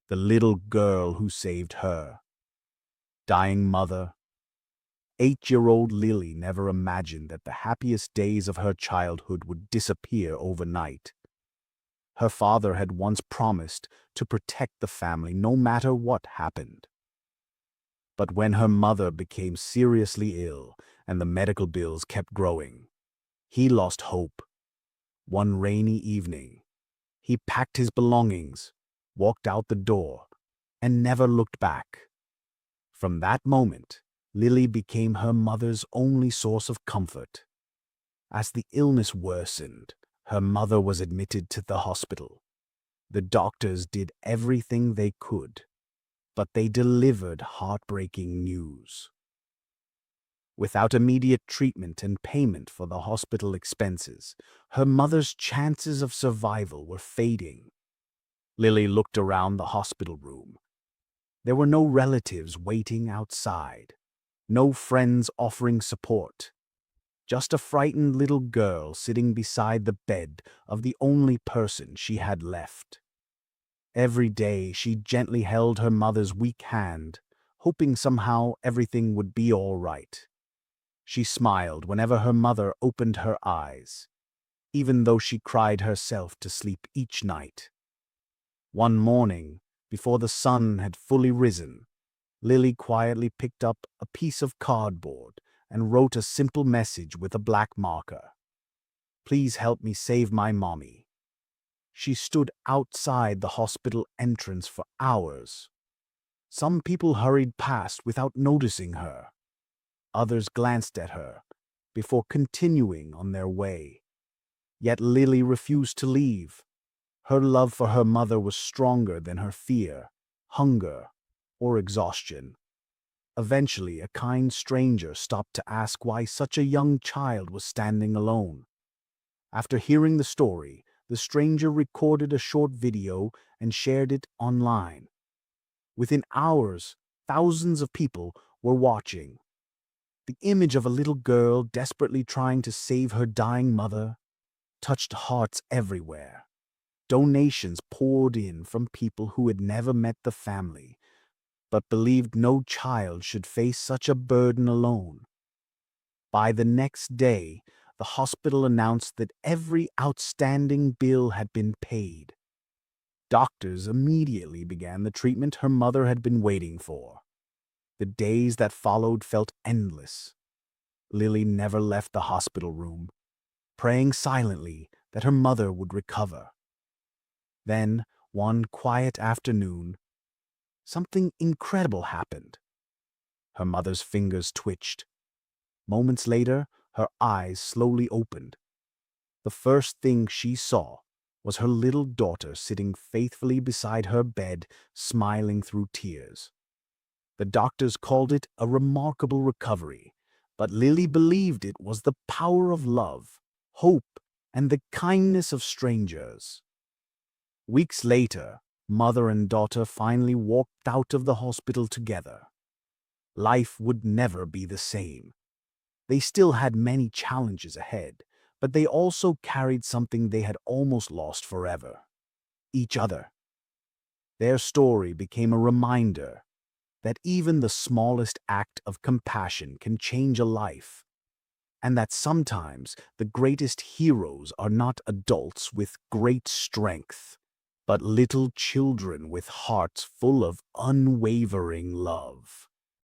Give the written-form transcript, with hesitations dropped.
the little girl who saved her. Dying mother. 8-year-old Lily never imagined that the happiest days of her childhood would disappear overnight. Her father had once promised to protect the family no matter what happened. But when her mother became seriously ill and the medical bills kept growing, he lost hope. One rainy evening, he packed his belongings, walked out the door, and never looked back. From that moment, Lily became her mother's only source of comfort. As the illness worsened, her mother was admitted to the hospital. The doctors did everything they could, but they delivered heartbreaking news. Without immediate treatment and payment for the hospital expenses, her mother's chances of survival were fading. Lily looked around the hospital room. There were no relatives waiting outside, no friends offering support, just a frightened little girl sitting beside the bed of the only person she had left. Every day she gently held her mother's weak hand, hoping somehow everything would be all right. She smiled whenever her mother opened her eyes, even though she cried herself to sleep each night. One morning, before the sun had fully risen, Lily quietly picked up a piece of cardboard and wrote a simple message with a black marker. "Please help me save my mommy." She stood outside the hospital entrance for hours. Some people hurried past without noticing her. Others glanced at her before continuing on their way. Yet Lily refused to leave. Her love for her mother was stronger than her fear, hunger, or exhaustion. Eventually, a kind stranger stopped to ask why such a young child was standing alone. After hearing the story, the stranger recorded a short video and shared it online. Within hours, thousands of people were watching. The image of a little girl desperately trying to save her dying mother touched hearts everywhere. Donations poured in from people who had never met the family, but believed no child should face such a burden alone. By the next day, the hospital announced that every outstanding bill had been paid. Doctors immediately began the treatment her mother had been waiting for. The days that followed felt endless. Lily never left the hospital room, praying silently that her mother would recover. Then, one quiet afternoon, something incredible happened. Her mother's fingers twitched. Moments later, her eyes slowly opened. The first thing she saw was her little daughter sitting faithfully beside her bed, smiling through tears. The doctors called it a remarkable recovery, but Lily believed it was the power of love, hope, and the kindness of strangers. Weeks later, mother and daughter finally walked out of the hospital together. Life would never be the same. They still had many challenges ahead, but they also carried something they had almost lost forever: each other. Their story became a reminder that even the smallest act of compassion can change a life, and that sometimes the greatest heroes are not adults with great strength, but little children with hearts full of unwavering love.